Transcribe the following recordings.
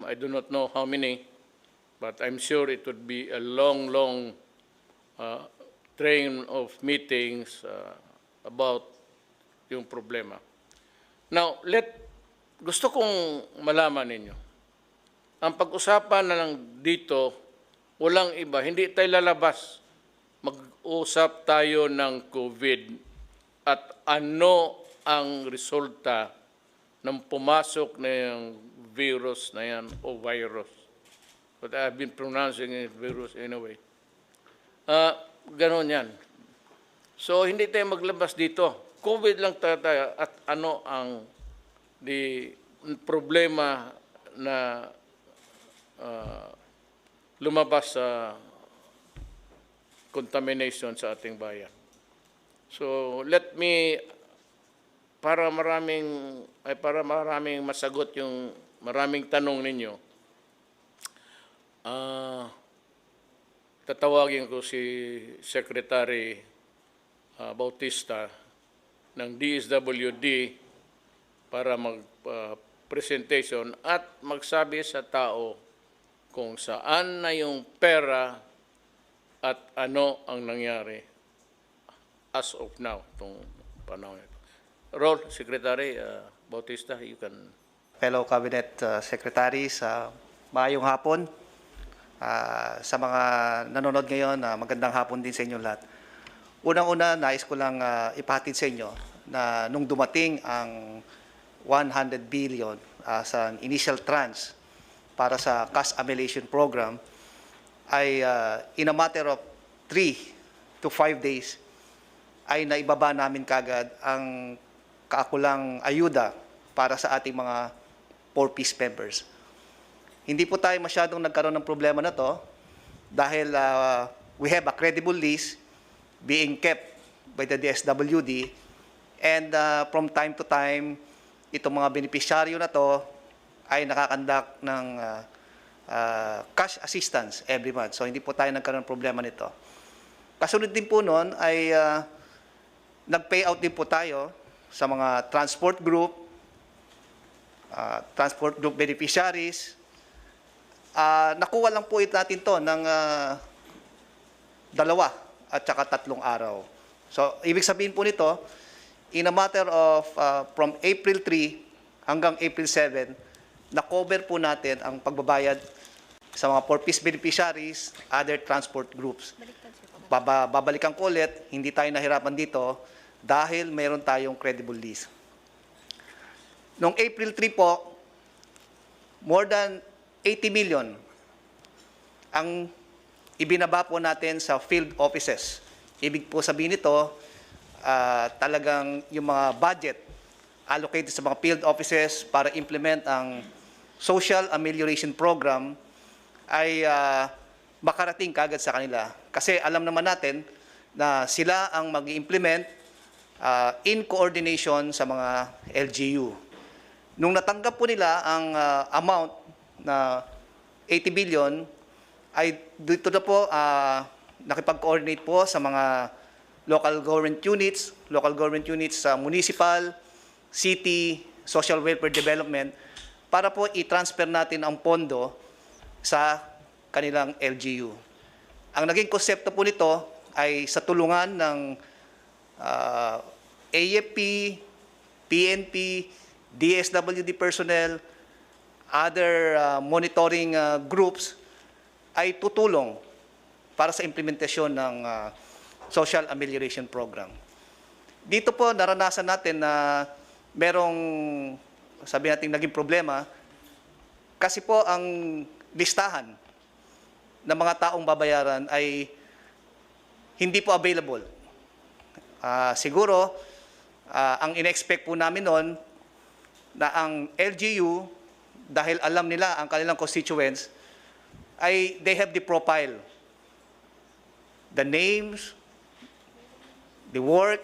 I do not know how many, but I'm sure it would be a long, long train of meetings about yung problema. Now, gusto kong malaman ninyo, ang pag-usapan na lang dito, walang iba, hindi tayo lalabas. Mag-usap tayo ng COVID at ano ang resulta ng pumasok na yung virus na yan o virus. But I've been pronouncing it virus anyway. Ganon yan. So, hindi tayo maglabas dito. COVID lang tayo at ano ang problema na lumabas sa contamination sa ating bayan. So, let me, para maraming masagot yung maraming tanong ninyo, tatawagin ko si Secretary Bautista ng DSWD para mag-presentation at magsabi sa tao kung saan na yung pera at ano ang nangyari as of now, itong panahon ito. Roll, Secretary Bautista, you can... Fellow Cabinet Secretaries, maayong hapon. Sa mga nanonood ngayon, magandang hapon din sa inyo lahat. Unang-una, nais ko lang ipahatid sa inyo na nung dumating ang 100 billion sa initial tranche para sa cash annihilation program, ay in a matter of 3 to 5 days, ay naibaba namin kagad ang kaakulang ayuda para sa ating mga 4-piece members. Hindi po tayo masyadong nagkaroon ng problema na to dahil we have a credible list being kept by the DSWD, and from time to time, itong mga beneficiaryo na to ay nakakandak ng cash assistance every month. So hindi po tayo nagkaroon ng problema nito. Kasunod din po noon ay nag-payout din po tayo sa mga transport group beneficiaries. Nakuha lang po natin to ng 2 at saka 3 araw. So, ibig sabihin po nito, in a matter of from April 3 hanggang April 7, na-cover po natin ang pagbabayad sa mga 4-piece beneficiaries, other transport groups. Babalikan ko ulit, hindi tayo nahirapan dito dahil mayroon tayong credible list. Noong April 3 po, more than 80 million ang ibinaba po natin sa field offices. Ibig po sabihin nito, talagang yung mga budget allocated sa mga field offices para implement ang social amelioration program ay makarating kagad sa kanila. Kasi alam naman natin na sila ang mag-implement in coordination sa mga LGU. Nung natanggap po nila ang amount na 80 billion, ay dito na po nakipag-coordinate po sa mga local government units sa municipal, city, social welfare development para po i-transfer natin ang pondo sa kanilang LGU. Ang naging konsepto po nito ay sa tulungan ng AFP, PNP, DSWD personnel, other monitoring groups ay tutulong para sa implementasyon ng social amelioration program. Dito po naranasan natin na merong, sabi natin, naging problema kasi po ang listahan ng mga taong babayaran ay hindi po available. Siguro, ang in-expect po namin noon na ang LGU, dahil alam nila ang kanilang constituents, ay they have the profile, the names, the work,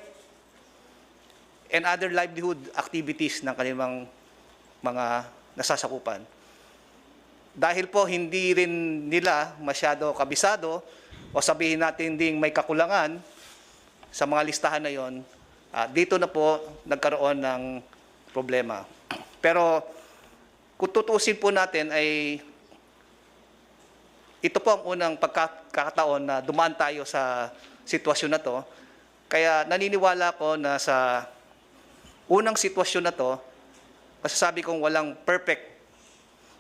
and other livelihood activities ng kanilang mga nasasakupan. Dahil po hindi rin nila masyado kabisado o sabihin natin ding may kakulangan sa mga listahan na yon, dito na po nagkaroon ng problema. Pero kung tutuusin po natin ay ito po ang unang pagkakataon na dumaan tayo sa sitwasyon na to. Kaya naniniwala ko na sa unang sitwasyon na to, masasabi kong walang perfect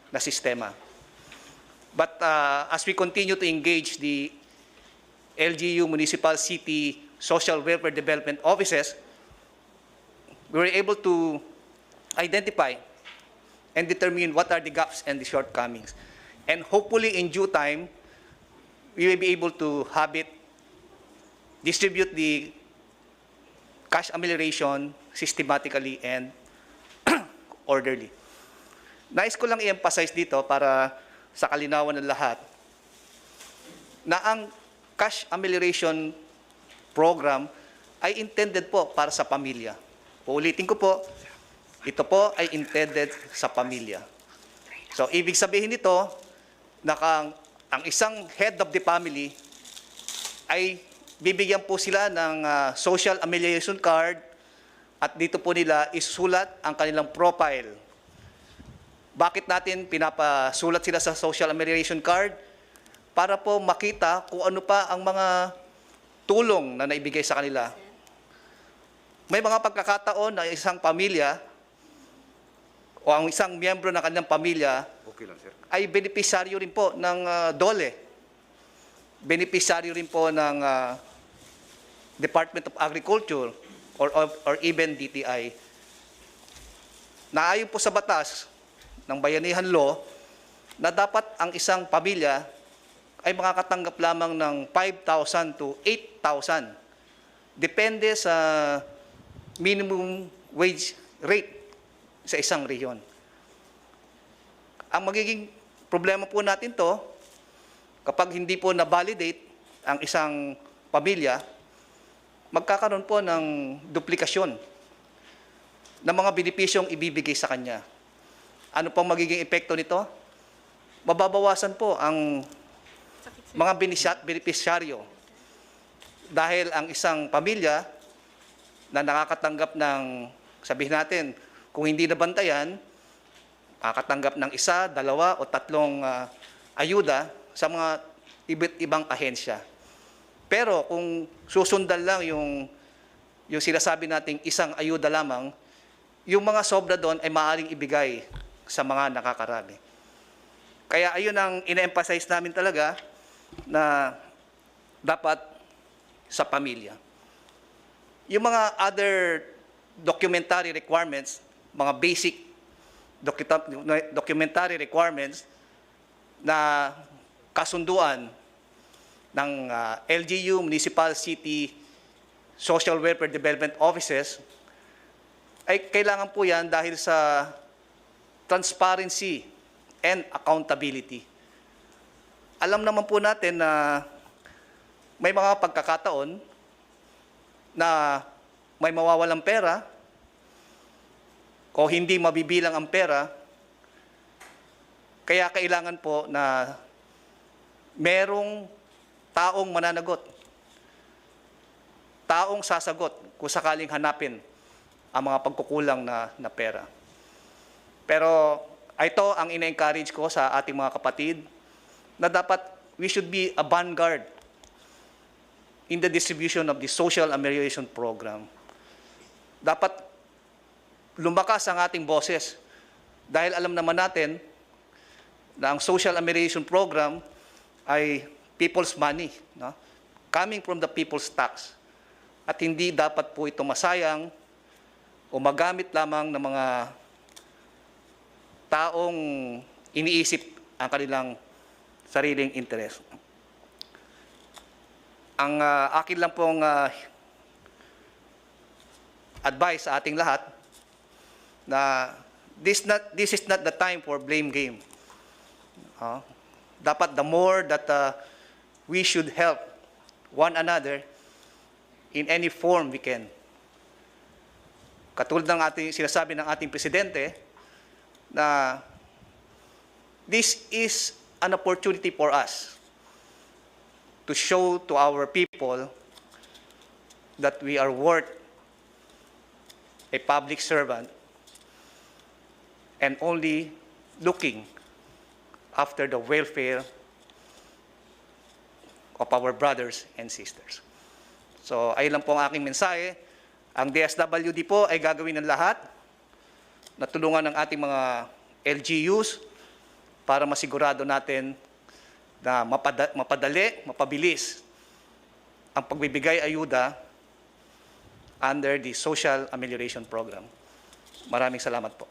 na sistema. But as we continue to engage the LGU Municipal City Social Welfare Development Offices, we were able to identify and determine what are the gaps and the shortcomings. And hopefully in due time, we will be able to have it distribute the cash amelioration systematically and orderly. Nais ko lang i-emphasize dito para sa kalinawan ng lahat na ang cash amelioration program ay intended po para sa pamilya. Uulitin ko po, ito po ay intended sa pamilya. So, ibig sabihin nito, na ang isang head of the family ay bibigyan po sila ng social amelioration card at dito po nila isulat ang kanilang profile. Bakit natin pinapasulat sila sa social amelioration card? Para po makita kung ano pa ang mga tulong na naibigay sa kanila. May mga pagkakataon na isang pamilya o ang isang miyembro ng kanilang pamilya ay benepisaryo rin po ng DOLE. Benepisaryo rin po ng Department of Agriculture or even DTI. Naayon po sa batas ng Bayanihan Law na dapat ang isang pamilya ay makakatanggap lamang ng 5,000 to 8,000. Depende sa minimum wage rate sa isang rehiyon. Ang magiging problema po natin to, kapag hindi po na-validate ang isang pamilya, magkakaroon po ng duplikasyon ng mga benepisyong ibibigay sa kanya. Ano pong magiging epekto nito? Mababawasan po ang mga benepisyaryo dahil ang isang pamilya na nakakatanggap ng, sabihin natin, kung hindi nabantayan, makakatanggap ng 1, 2 o 3 ayuda sa mga iba't ibang ahensya. Pero kung susundan lang yung sinasabi nating isang ayuda lamang, yung mga sobra doon ay maaaring ibigay sa mga nakakarami. Kaya ayun ang ina-emphasize namin talaga na dapat sa pamilya. Yung mga other documentary requirements, mga basic documentary requirements na kasunduan ng LGU Municipal City Social Welfare Development Offices ay kailangan po yan dahil sa transparency and accountability. Alam naman po natin na may mga pagkakataon na may mawawalang pera o hindi mabibilang ang pera, kaya kailangan po na merong taong mananagot, taong sasagot kung sakaling hanapin ang mga pagkukulang na pera. Pero ito ang ina-encourage ko sa ating mga kapatid na dapat we should be a vanguard in the distribution of the social amelioration program. Dapat lumakas ang ating boses dahil alam naman natin na ang social amelioration program ay people's money, no? Coming from the people's tax. At hindi dapat po ito masayang o magamit lamang ng mga taong iniisip ang kanilang sariling interes. Ang akin lang pong advice sa ating lahat na this is not the time for blame game. Dapat the more that we should help one another in any form we can. Katulad ng sinasabi ng ating presidente na this is an opportunity for us to show to our people that we are worth a public servant and only looking after the welfare of our brothers and sisters. So ayun lang po ang aking mensahe. Ang DSWD po ay gagawin ng lahat na tulungan ng ating mga LGUs para masigurado natin na mapadali, mapabilis ang pagbibigay ayuda under the Social Amelioration Program. Maraming salamat po.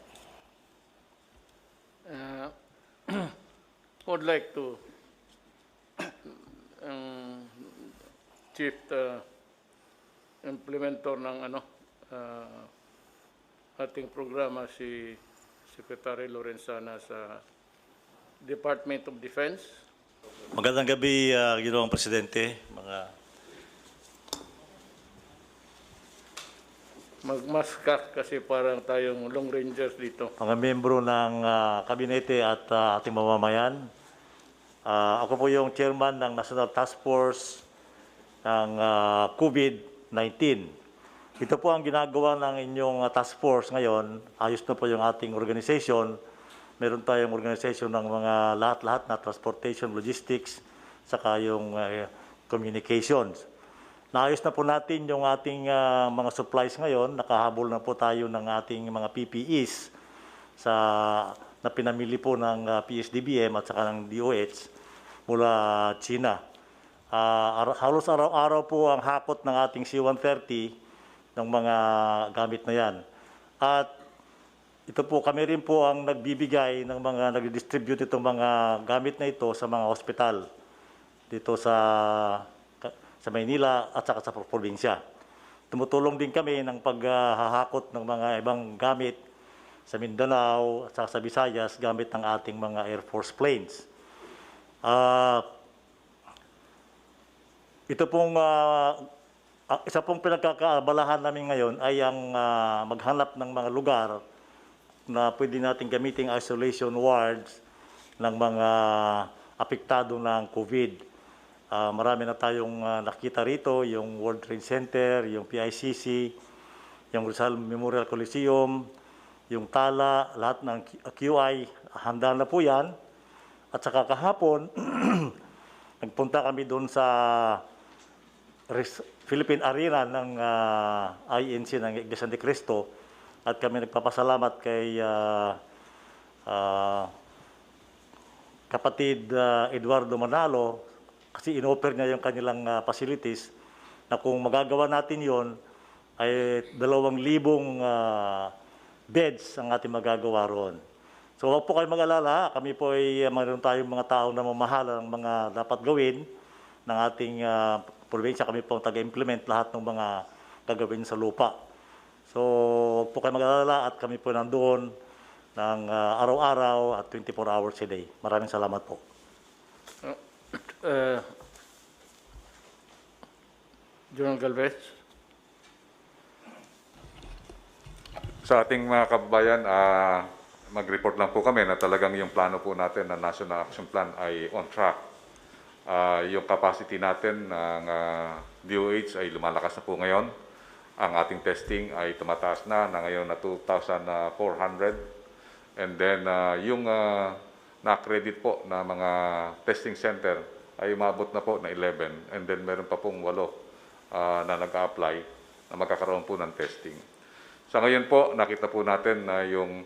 Would like to Chief implementor ng ating programa si Secretary Lorenzana sa Department of Defense. Magandang gabi, Ginoong Presidente, mga Magmaskak kasi parang tayong long rangers dito. membro ng kabinete at ating mamamayan. Ako po yung chairman ng National Task Force ng COVID-19. Ito po ang ginagawa ng inyong task force ngayon. Ayos na po yung ating organization. Meron tayong organization ng mga lahat-lahat na transportation, logistics, saka yung communications. Naayos na po natin yung ating mga supplies ngayon. Nakahabol na po tayo ng ating mga PPEs na pinamili po ng PSDBM at saka ng DOH mula China. Halos araw-araw po ang hakot ng ating C-130 ng mga gamit na yan. At ito po, kami rin po ang nagbibigay ng mga nag-distribute itong mga gamit na ito sa mga hospital dito sa Maynila at saka sa probinsya. Tumutulong din kami ng paghahakot ng mga ibang gamit sa Mindanao at saka sa Visayas gamit ng ating mga Air Force planes. Ito pong isa pong pinagkakaabalahan namin ngayon ay ang maghanap ng mga lugar na pwede natin gamiting isolation wards ng mga apektado ng COVID. Marami na tayong nakita rito, yung World Trade Center, yung PICC, yung Rizal Memorial Coliseum, yung Tala, lahat ng QI, handa na po yan. At saka kahapon, nagpunta kami doon sa Philippine Arena ng INC ng Iglesia ni Cristo at kami nagpapasalamat kay kapatid Eduardo Manalo kasi inoffer niya yung kanilang facilities na kung magagawa natin yon ay 2,000 beds ang ating magagawa roon. So huwag po kayo mag-alala, kami po ay mayroon tayong mga tao na mamahala ng mga dapat gawin ng ating probinsya. Kami po ang taga-implement lahat ng mga gagawin sa lupa. So huwag po kayo mag-alala at kami po nandoon ng araw-araw at 24 hours a day. Maraming salamat po. General Galvez. Sa ating mga kababayan, mag-report lang po kami na talagang yung plano po natin na National Action Plan ay on track. Yung capacity natin ng DOH ay lumalakas na po ngayon. Ang ating testing ay tumataas na ngayon na 2,400. And then yung na-accredit po na mga testing center ay umabot na po na 11. And then meron pa pong 8 na nag-a-apply na magkakaroon po ng testing. Sa ngayon po, nakita po natin na yung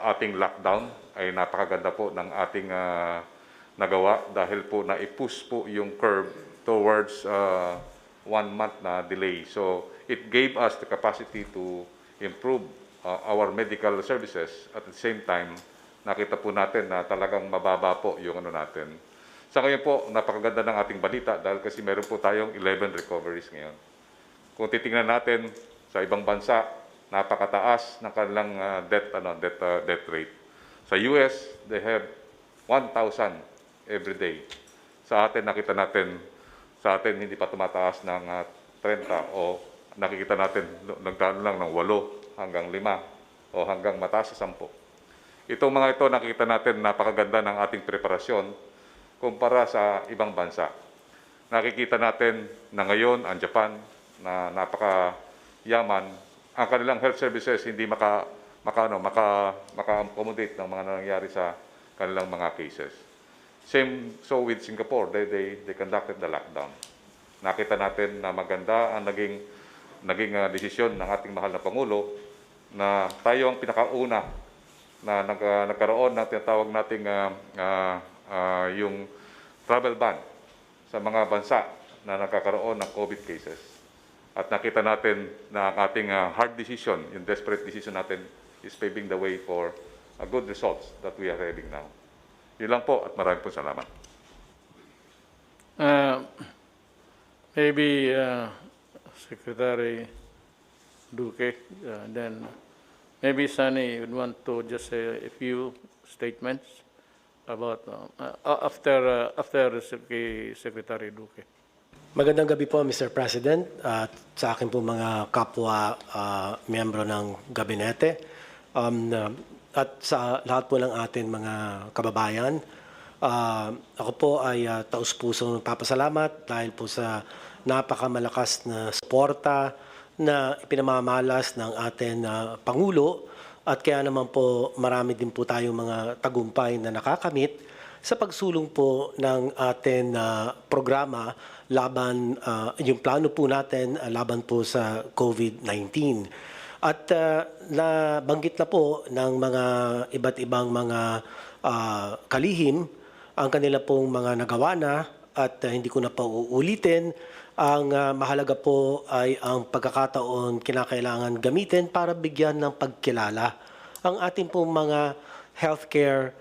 ating lockdown ay napakaganda po ng ating nagawa dahil po na-push po yung curve towards 1 month na delay. So it gave us the capacity to improve our medical services. At the same time, nakita po natin na talagang mababa po yung natin. Sa ngayon po, napakaganda ng ating balita dahil kasi meron po tayong 11 recoveries ngayon. Kung titingnan natin sa ibang bansa, napakataas ng kanilang death rate. Sa US, they have 1,000 every day. Sa atin, nakita natin, sa atin hindi pa tumataas ng 30 o nakikita natin nagdaan lang ng 8 hanggang 5 o hanggang mataas sa 10. Itong mga ito, nakikita natin napakaganda ng ating preparasyon kumpara sa ibang bansa. Nakikita natin na ngayon ang Japan na napakayaman, ang kanilang health services hindi maka-accommodate ng mga nangyayari sa kanilang mga cases. Same so with Singapore, they conducted the lockdown. Nakita natin na maganda ang naging desisyon ng ating mahal na Pangulo na tayo ang pinakauna na nagkaroon ng tinatawag nating yung travel ban sa mga bansa na nagkakaroon ng COVID cases. At nakita natin na ang ating hard decision, yung desperate decision natin, is paving the way for good results that we are having now. Yun lang po at maraming po salamat. Maybe Secretary Duque, then maybe Sunny would want to just say a few statements about after Secretary Duque. Magandang gabi po, Mr. President, at sa akin po mga kapwa miyembro ng gabinete. At sa lahat po ng atin mga kababayan, ako po ay taus-pusong nagpapasalamat dahil po sa napakamalakas na suporta na ipinamamalas ng ating Pangulo, at kaya naman po marami din po tayong mga tagumpay na nakakamit sa pagsulong po ng ating programa laban, yung plano po natin laban po sa COVID-19. At nabanggit na po ng mga iba't ibang mga kalihim ang kanila pong mga nagawa na, at hindi ko na pa uulitin. Ang mahalaga po ay ang pagkakataon kinakailangan gamitin para bigyan ng pagkilala ang ating pong mga healthcare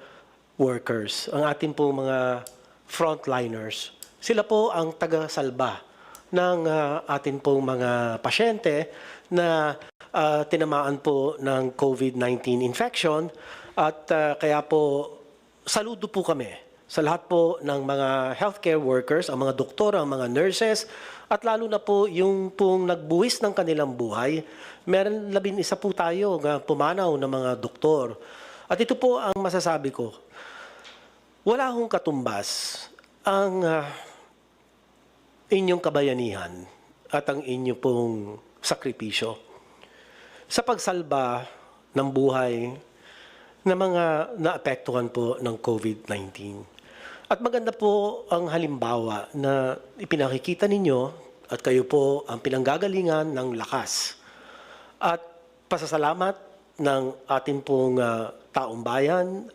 workers, ang ating pong mga frontliners. Sila po ang taga-salba ng ating pong mga pasyente na tinamaan po ng COVID-19 infection, at kaya po saludo po kami sa lahat po ng mga healthcare workers, ang mga doktor, ang mga nurses, at lalo na po yung pong nagbuwis ng kanilang buhay. Meron 11 po tayo na pumanaw ng mga doktor. At ito po ang masasabi ko, wala hong katumbas ang inyong kabayanihan at ang inyong pong sakripisyo sa pagsalba ng buhay ng mga naapektuhan po ng COVID-19. At maganda po ang halimbawa na ipinakikita ninyo at kayo po ang pinanggagalingan ng lakas at pasasalamat ng ating pong taong bayan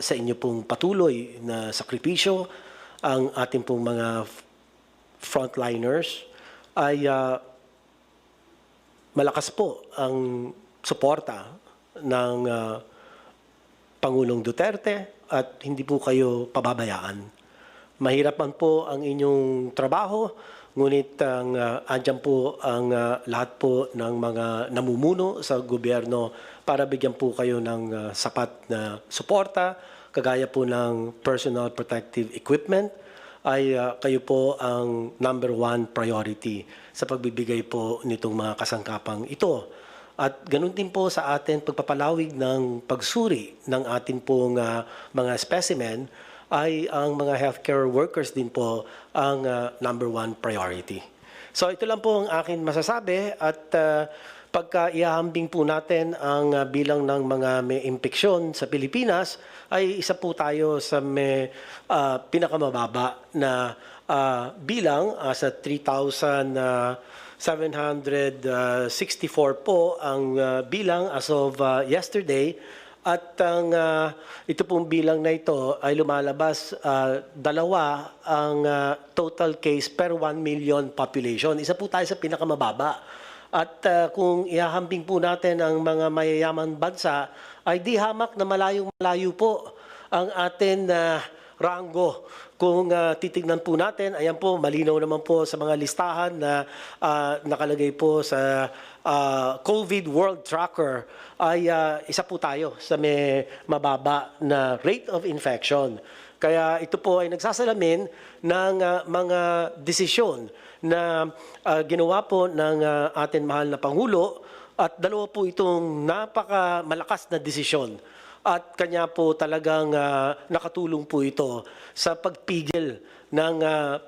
sa inyo pong patuloy na sakripisyo. Ang ating pong mga frontliners ay malakas po ang suporta ng Pangulong Duterte at hindi po kayo pababayaan. Mahirap man po ang inyong trabaho, ngunit andyan po ang lahat po ng mga namumuno sa gobyerno para bigyan po kayo ng sapat na suporta, kagaya po ng personal protective equipment, ay kayo po ang #1 priority sa pagbibigay po nitong mga kasangkapang ito. At ganun din po sa atin pagpapalawig ng pagsuri ng ating pong mga specimen, ay ang mga healthcare workers din po ang #1 priority. So ito lang po ang akin masasabi, at pagka ihahambing po natin ang bilang ng mga may impeksyon sa Pilipinas, ay isa po tayo sa may pinakamababa na bilang sa 3,764 po ang bilang as of yesterday. At ang ito pong bilang na ito ay lumalabas, dalawa ang total case per 1 million population. Isa po tayo sa pinakamababa. At kung ihahambing po natin ang mga mayayaman bansa, ay di hamak na malayong-malayo po ang atin ranggo. Kung titignan po natin, ayan po, malinaw naman po sa mga listahan na nakalagay po sa COVID World Tracker, ay isa po tayo sa may mababa na rate of infection. Kaya ito po ay nagsasalamin ng mga desisyon na ginawa po ng ating mahal na Pangulo, at dalawa po itong napakamalakas na desisyon. At kanya po talagang nakatulong po ito sa pagpigil ng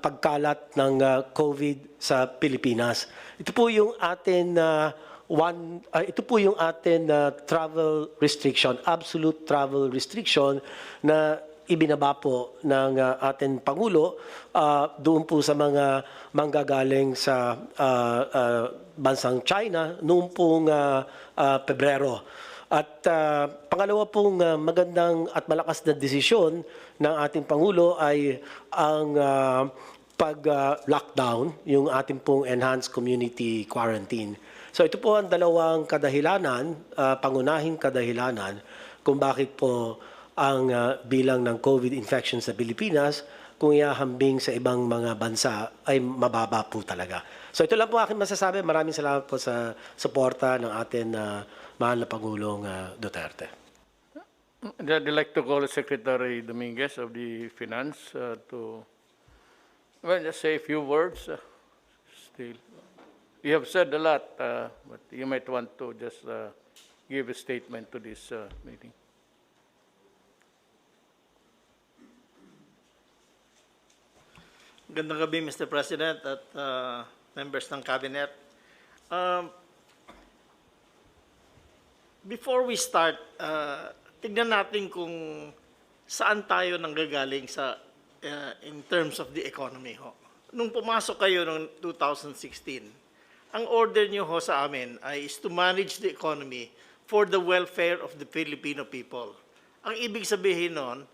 pagkalat ng COVID sa Pilipinas. Ito po yung atin ito po yung atin na travel restriction, absolute travel restriction na ibinaba po ng ating Pangulo doon po sa mga manggagaling sa bansang China noong pong Pebrero. At pangalawa pong magandang at malakas na desisyon ng ating Pangulo ay ang pag-lockdown, yung ating pong enhanced community quarantine. So ito po ang dalawang kadahilanan, pangunahing kadahilanan kung bakit po ang bilang ng COVID infection sa Pilipinas kung ihahambing sa ibang mga bansa ay mababa po talaga. So ito lang po aking masasabi. Maraming salamat po sa suporta ng ating mahal na Pangulong Duterte. I'd like to call Secretary Dominguez of the Finance to just say a few words. Still, you have said a lot, but you might want to just give a statement to this meeting. Gandang gabi, Mr. President at members ng Cabinet. Before we start, tignan natin kung saan tayo nanggagaling sa in terms of the economy. Ho. Nung pumasok kayo noong 2016, ang order niyo ho sa amin ay is to manage the economy for the welfare of the Filipino people. Ang ibig sabihin nun,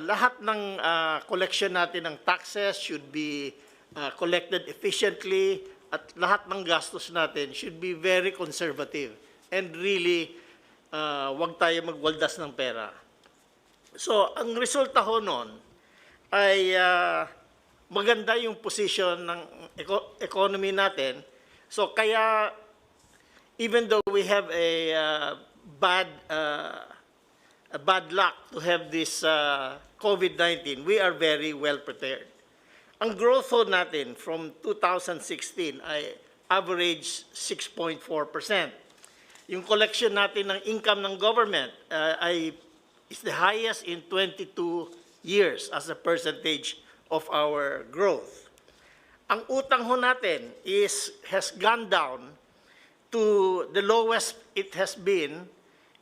lahat ng collection natin ng taxes should be collected efficiently at lahat ng gastos natin should be very conservative and really wag tayo magwaldas ng pera. So, ang resulta ho nun ay maganda yung position ng economy natin. So, kaya even though we have a bad luck to have this COVID-19, we are very well prepared. Ang growth ho natin from 2016 ay average 6.4%. Yung collection natin ng income ng government is the highest in 22 years as a percentage of our growth. Ang utang ho natin has gone down to the lowest it has been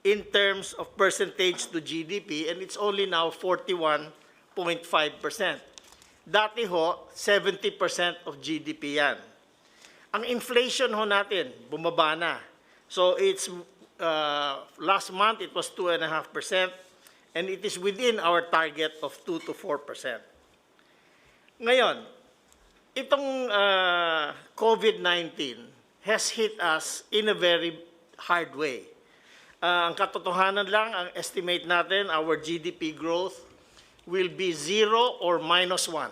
in terms of percentage to GDP, and it's only now 41.5%. Dati ho, 70% of GDP yan. Ang inflation ho natin, bumaba na. So it's, last month it was 2.5%, and it is within our target of 2 to 4%. Ngayon, itong COVID-19 has hit us in a very hard way. Ang katotohanan lang, ang estimate natin, our GDP growth will be 0 or minus 1%.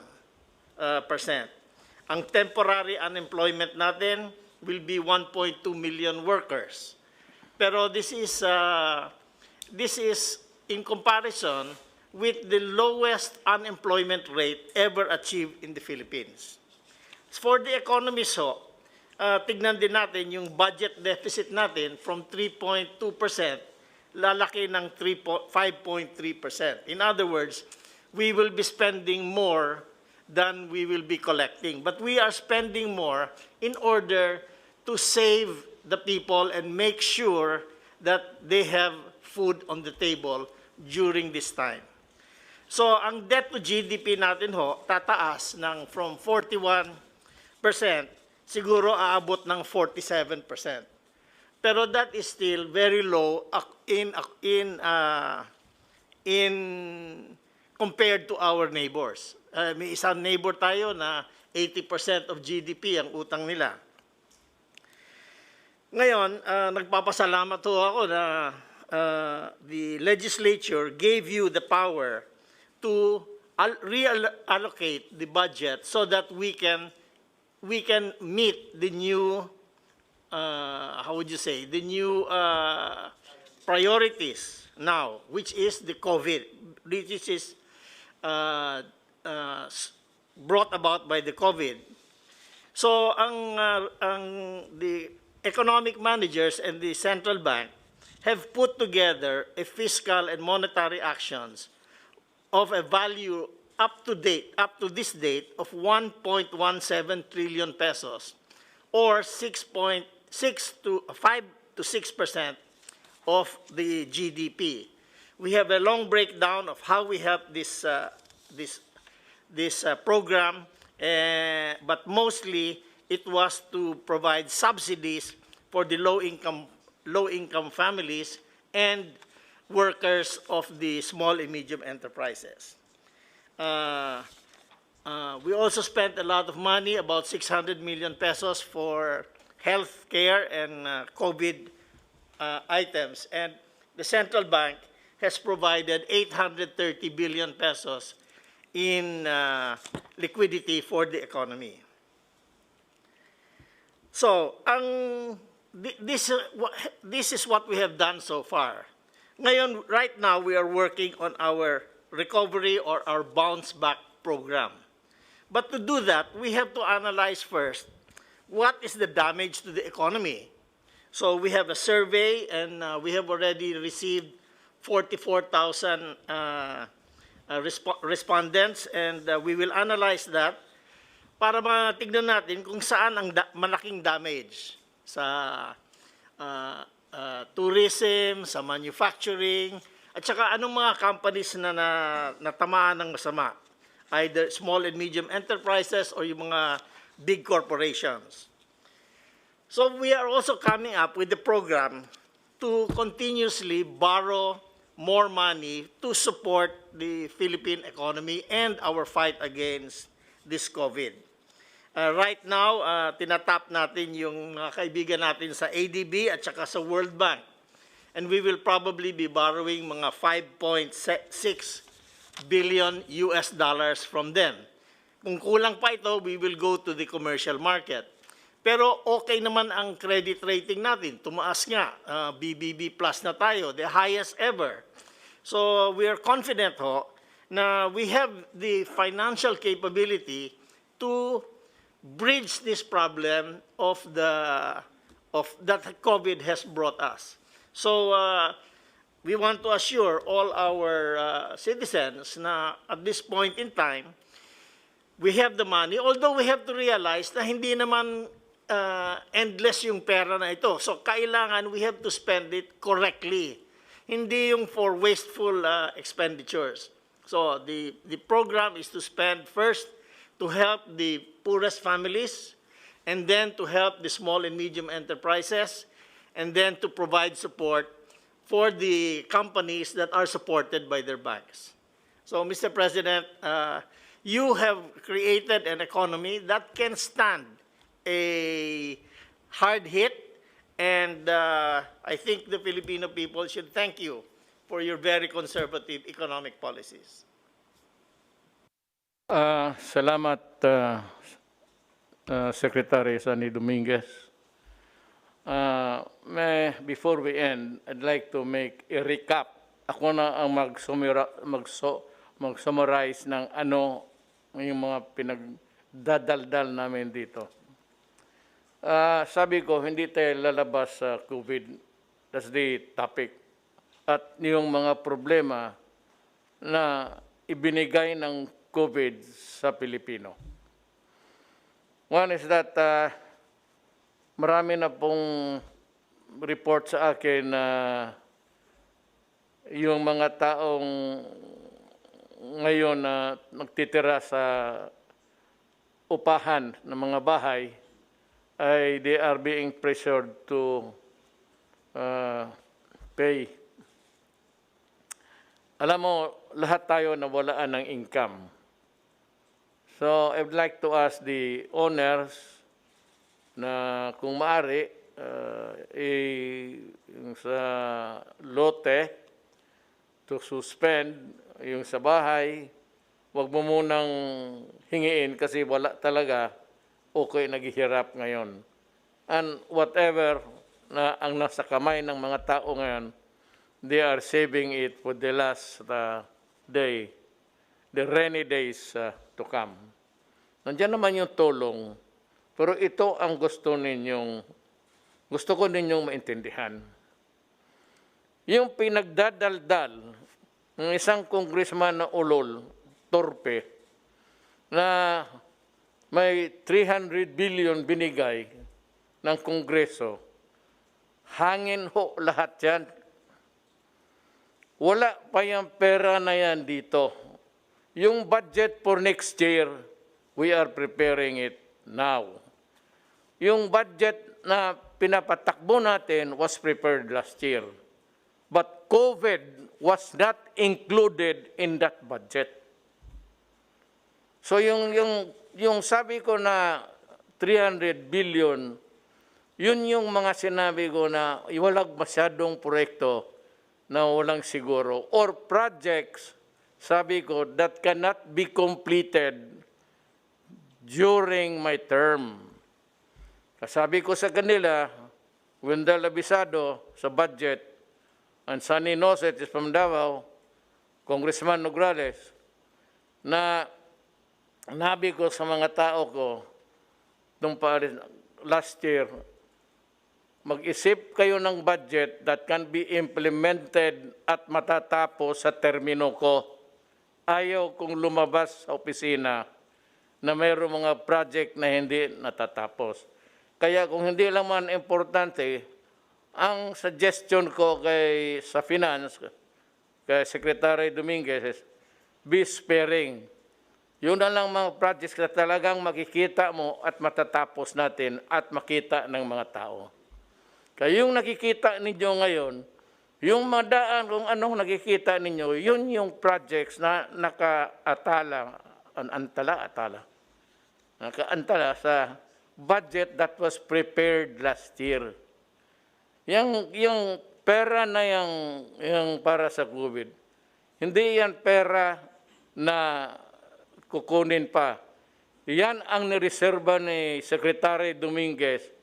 Ang temporary unemployment natin will be 1.2 million workers. Pero this is in comparison with the lowest unemployment rate ever achieved in the Philippines. For the economy tignan din natin yung budget deficit natin from 3.2%, lalaki ng 5.3%. In other words, we will be spending more than we will be collecting. But we are spending more in order to save the people and make sure that they have food on the table during this time. So, ang debt to GDP natin tataas from 41%, siguro aabot ng 47%. Pero that is still very low in compared to our neighbors. May isang neighbor tayo na 80% of GDP ang utang nila. Ngayon, nagpapasalamat ako na the legislature gave you the power to reallocate the budget so that we can meet the new, the new priorities now, which is the COVID, which is brought about by the COVID. So, the economic managers and the central bank have put together a fiscal and monetary actions of a value up to this date of 1.17 trillion pesos or 6.8% 5 to 6% of the GDP. We have a long breakdown of how we help this program, but mostly it was to provide subsidies for the low-income families and workers of the small and medium enterprises. We also spent a lot of money, about 600 million pesos for health care and COVID items. And the central bank has provided 830 billion pesos in liquidity for the economy. So, this is what we have done so far. Ngayon, right now, we are working on our recovery or our bounce back program. But to do that, we have to analyze first what is the damage to the economy. So we have a survey, and we have already received 44,000 respondents, and we will analyze that para matignan natin kung saan ang malaking damage sa tourism, sa manufacturing, at saka anong mga companies na natamaan ng masama, either small and medium enterprises or yung mga big corporations. So we are also coming up with the program to continuously borrow more money to support the Philippine economy and our fight against this COVID. Right now, tinatap natin yung mga kaibigan natin sa ADB at saka sa World Bank. And we will probably be borrowing mga 5.6 billion US dollars from them. Kung kulang pa ito, we will go to the commercial market. Pero okay naman ang credit rating natin. Tumaas nga, BBB plus na tayo, the highest ever. So we are confident na we have the financial capability to bridge this problem of that COVID has brought us. So we want to assure all our citizens na at this point in time, we have the money, although we have to realize na hindi naman endless yung pera na ito. So kailangan we have to spend it correctly. Hindi yung for wasteful expenditures. So the program is to spend first to help the poorest families, and then to help the small and medium enterprises, and then to provide support for the companies that are supported by their banks. So, Mr. President, you have created an economy that can stand a hard hit, and I think the Filipino people should thank you for your very conservative economic policies. Salamat, Secretary Sunny Dominguez. Before we end, I'd like to make a recap. Ako na ang mag-summarize ng ano yung mga pinagdadaldal namin dito. Sabi ko, hindi tayo lalabas sa COVID. That's the topic. At yung mga problema na ibinigay ng COVID sa Pilipino. One is that marami na pong report sa akin na yung mga taong ngayon na nagtitira sa upahan ng mga bahay ay they are being pressured to pay. Alam mo, lahat tayo nawalaan ng income. So, I would like to ask the owners na kung maaari, yung sa lote, to suspend yung sa bahay, wag mo munang hingiin kasi wala talaga, okay naghihirap ngayon. And whatever na ang nasa kamay ng mga tao ngayon, they are saving it for the last day, the rainy days to come. Nandiyan naman yung tulong, pero ito ang gusto ko ninyong maintindihan. Yung pinagdadaldal ng isang congressman na ulol, torpe, na may 300 billion binigay ng Kongreso, hangin ho lahat yan. Wala pa yung pera na yan dito. Yung budget for next year, we are preparing it now. Yung budget na pinapatakbo natin was prepared last year. But COVID was not included in that budget. So yung sabi ko na 300 billion, yun yung mga sinabi ko na walang masyadong proyekto na walang siguro. Or projects, sabi ko, that cannot be completed during my term. Sabi ko sa kanila, Wendell Abisado sa budget, and Sonny Noset is from Davao, Congressman Nograles, na nabi ko sa mga tao ko, nung last year, mag-isip kayo ng budget that can be implemented at matatapos sa termino ko. Ayaw kong lumabas sa opisina na mayroong mga project na hindi natatapos. Kaya kung hindi lang man importante, ang suggestion ko sa Finance, kay Secretary Dominguez, is be sparing. Yun na lang mga projects na talagang makikita mo at matatapos natin at makita ng mga tao. Kaya yung nakikita ninyo ngayon, yung madaan kung anong nakikita ninyo, yun yung projects na nakaantala sa budget that was prepared last year. Yung pera na yung para sa COVID, hindi yan pera na kukunin pa. Yan ang nireserba ni Secretary Dominguez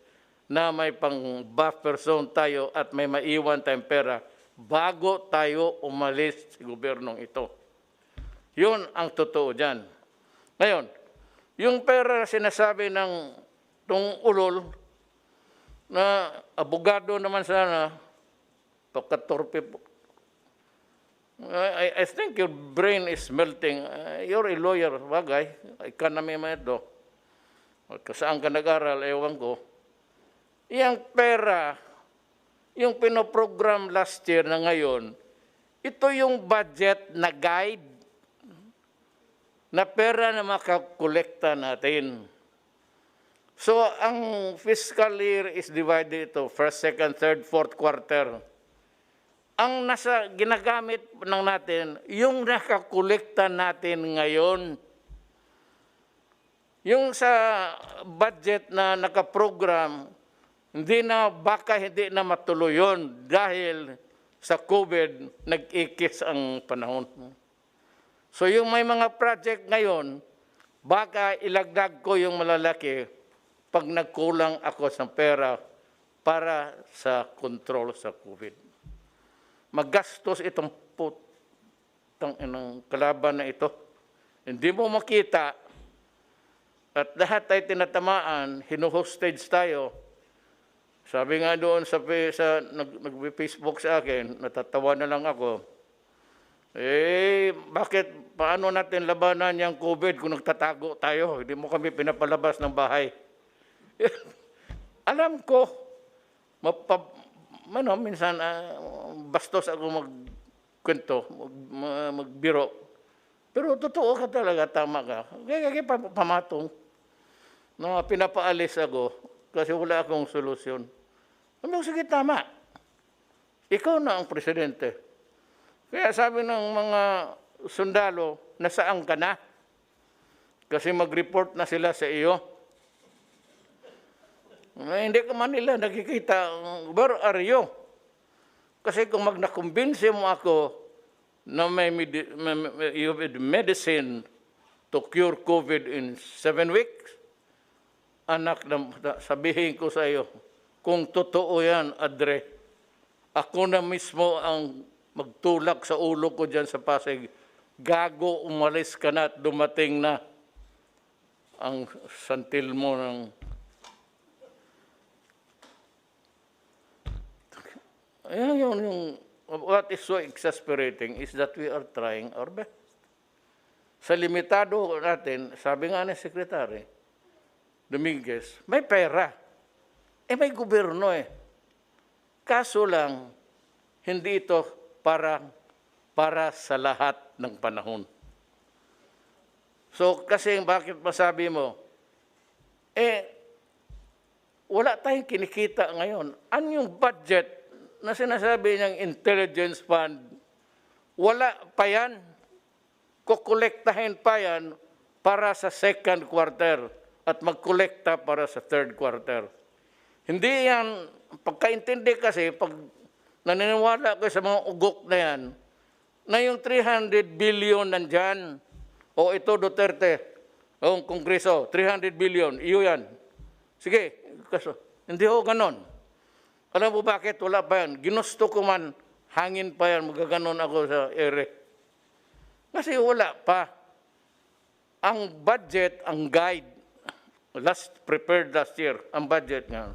na may pang buffer zone tayo at may maiwan tayong pera bago tayo umalis sa gobyernong ito. Yun ang totoo dyan. Ngayon, yung pera sinasabi ng tong ulol na abogado naman sana, pagkatorpe po. I think your brain is melting. You're a lawyer, bagay. Economy man ito. Saan ka nag-aral, ewan ko. Yang pera, yung pinoprogram last year na ngayon, ito yung budget na guide na pera na makakolekta natin. So, ang fiscal year is divided ito, first, second, third, fourth quarter. Ang ginagamit ng natin, yung nakakolekta natin ngayon. Yung sa budget na nakaprogram, hindi na matuloy yun dahil sa COVID, nag-ikis ang panahon. So yung may mga project ngayon, baka ilagdag ko yung malalaki pag nagkulang ako sa pera para sa control sa COVID. Magastos itong inang kalaban na ito. Hindi mo makita at lahat ay tinatamaan, hinuhostage tayo. Sabi nga doon nag-Facebook sa akin, natatawa na lang ako. Paano natin labanan yung COVID kung nagtatago tayo? Hindi mo kami pinapalabas ng bahay. Alam ko, minsan bastos ako magkwento, magbiro. Pero totoo ka talaga, tama ka. Kaya pamatong na pinapaalis ako kasi wala akong solusyon. Sige, tama. Ikaw na ang presidente. Kaya sabi ng mga sundalo, nasaan ka na? Kasi mag-report na sila sa iyo. Hindi ka man nila nakikita, where are you? Kasi kung nakumbinsi mo ako na you have medicine to cure COVID in 7 weeks, anak, sabihin ko sa iyo, kung totoo yan, Adre, ako na mismo ang magtulak sa ulo ko dyan sa Pasig, gago, umalis ka na at dumating na ang santil mo ng... What is so exasperating is that we are trying our best. Sa limitado natin, sabi nga ni Secretary Dominguez, may pera. may gobyerno eh. Kaso lang, hindi ito para sa lahat ng panahon. So, kasi bakit masabi mo, wala tayong kinikita ngayon. Ano yung budget na sinasabi niyang intelligence fund, wala pa yan. Kukolektahin pa yan para sa second quarter at magkolekta para sa third quarter. Hindi yan, pagkaintindi kasi, pag naniniwala ko sa mga ugok na yan, na yung 300 billion nandyan, o ito Duterte, o Kongreso, 300 billion, iyo yan. Sige, kaso, hindi ho ganon. Alam mo bakit? Wala pa yan. Ginusto ko man, hangin pa yan, magaganon ako sa ere. Kasi wala pa. Ang budget, ang guide, prepared last year, ang budget nga.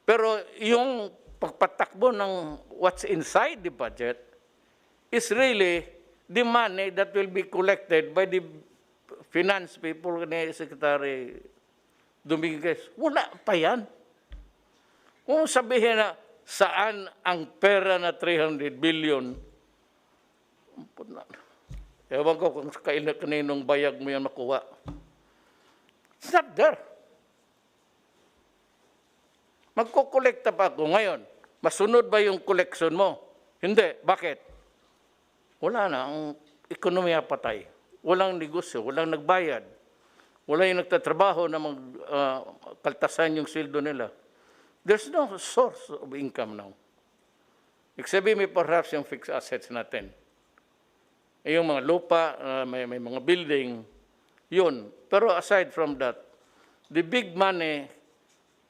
Pero yung pagpatakbo ng what's inside the budget is really the money that will be collected by the finance people ni Secretary Dominguez. Wala pa yan. Kung sabihin na saan ang pera na 300 billion, ewan ko kung kaninong bayag mo yan makuha. It's not there. Magkukolekta pa ako ngayon. Masunod ba yung collection mo? Hindi. Bakit? Wala na. Ang ekonomiya patay. Walang negosyo. Walang nagbayad. Wala yung nagtatrabaho na kaltasan yung sildo nila. There's no source of income now. Except may perhaps yung fixed assets natin. Yung mga lupa, may mga building, yun. Pero aside from that, the big money,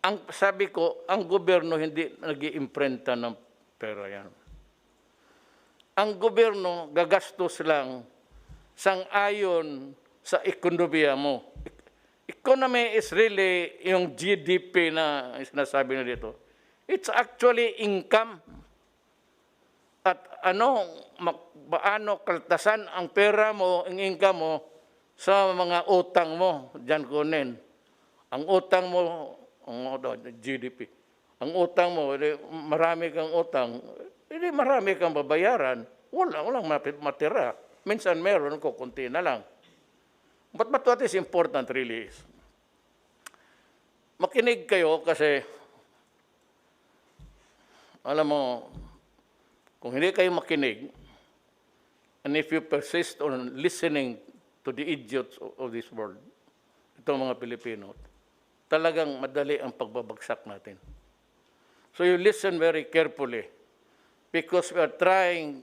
ang sabi ko, ang gobyerno hindi nag-iimprenta ng pera yan. Ang gobyerno gagastos lang sang-ayon sa ekonomiya mo. Economy is really yung GDP na sinasabi na dito. It's actually income. At paano kaltasan ang pera mo, ang income mo, sa mga utang mo, dyan kunin. Ang utang mo, ang GDP. Ang utang mo, marami kang utang, hindi marami kang babayaran, walang matira. Minsan meron, kukunti na lang. But what is important really is, makinig kayo kasi, alam mo, kung hindi kayo makinig, and if you persist on listening to the idiots of this world, itong mga Pilipino, talagang madali ang pagbabagsak natin. So you listen very carefully because we are trying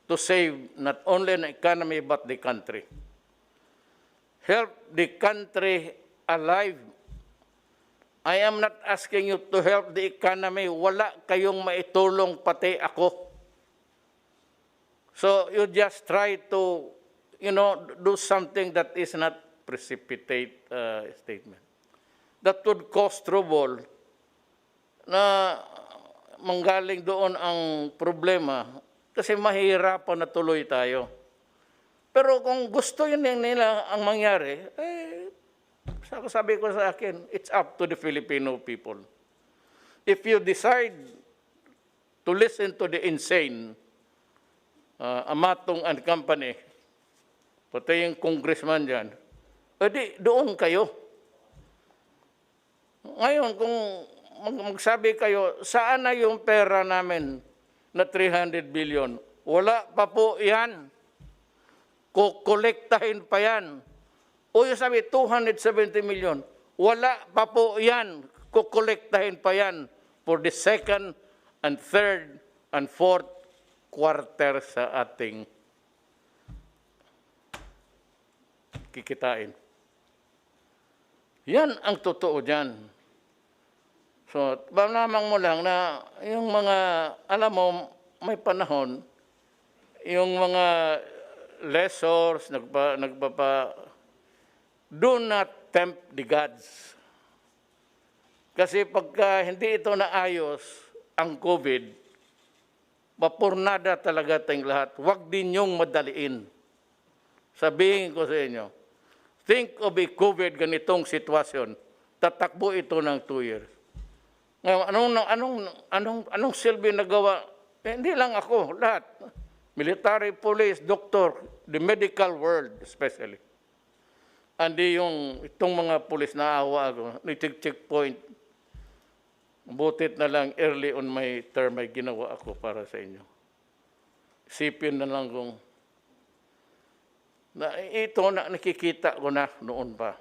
to save not only an economy but the country. Help the country alive. I am not asking you to help the economy. Wala kayong maitulong pati ako. So you just try to, do something that is not precipitate statement. That would cause trouble na manggaling doon ang problema kasi mahirapan na tuloy tayo. Pero kung gusto yun nila ang mangyari, sabi ko sa akin, it's up to the Filipino people. If you decide to listen to the insane, Amatong and company, pati yung congressman dyan, edi doon kayo. Ngayon, kung magsabi kayo, saan na yung pera namin na 300 billion? Wala pa po yan. Kukolektahin pa yan. O yung sabi, 270 million. Wala pa po yan. Kukolektahin pa yan for the second and third and fourth quarter sa ating kikitain. Yan ang totoo dyan. So, lamang mo lang na yung mga, alam mo, may panahon, yung mga lessors, do not tempt the gods. Kasi pagka hindi ito naayos, ang COVID, mapurnada talaga tayong lahat. Huwag din yung madaliin. Sabihin ko sa inyo, think of a COVID ganitong sitwasyon, tatakbo ito ng 2 years. Ngayon, anong silbi nagawa? Hindi lang ako, lahat. Military, police, doctor, the medical world especially. Andi itong mga police naawa ako, checkpoint. Butit na lang early on my term ay ginawa ako para sa inyo. Isipin na lang kung ito na nakikita ko na noon pa.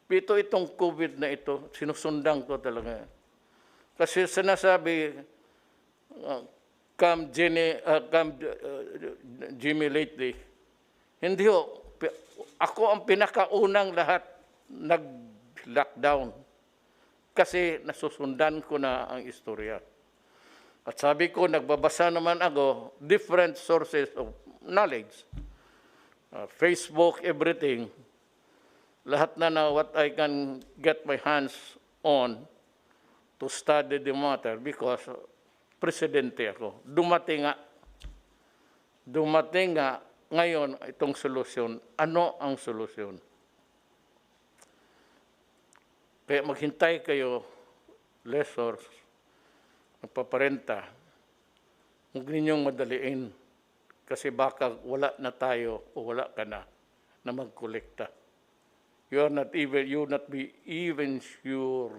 Itong COVID na ito, sinusundan ko talaga. Kasi sinasabi, come Jimmy lately, hindi ho, ako ang pinakaunang lahat nag-lockdown. Kasi nasusundan ko na ang istorya. At sabi ko, nagbabasa naman ako, different sources of knowledge. Facebook, everything. Lahat na what I can get my hands on to study the matter because presidente ako. Dumating nga ngayon itong solusyon. Ano ang solusyon? Kaya maghintay kayo, lessors, magpaparenta. Huwag ninyong madaliin kasi baka wala na tayo o wala ka na magkolekta. You not be even sure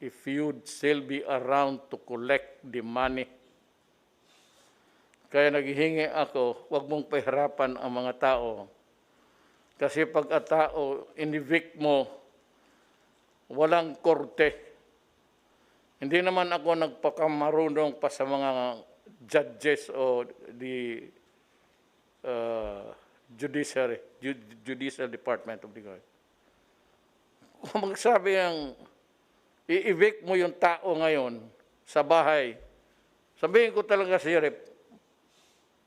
if you'd still be around to collect the money. Kaya naghihingi ako, huwag mong pahirapan ang mga tao. Kasi pag ang tao, in-evict mo, walang korte. Hindi naman ako nagpakamarunong pa sa mga judges o the judicial department of the government. Kung magsabi ng i-evict mo yung tao ngayon sa bahay, sabihin ko talaga si Rep,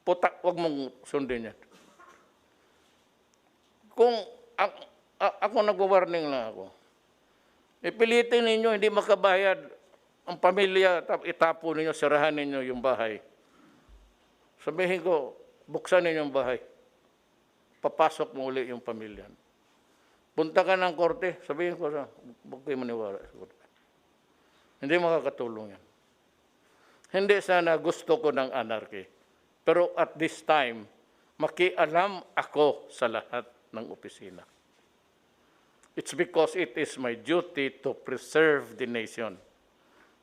putak, wag mong sundin yan. Kung ako nag-warning lang ako, ipilitin ninyo hindi makabayad ang pamilya, itapo ninyo, sirahan ninyo yung bahay. Sabihin ko, buksan ninyo yung bahay. Papasok mo uli yung pamilya. Punta ka ng korte, sabihin ko, huwag kayo maniwala sa korte. Hindi makakatulong yan. Hindi sana gusto ko ng anarchy. Pero at this time, makialam ako sa lahat ng opisina. It's because it is my duty to preserve the nation.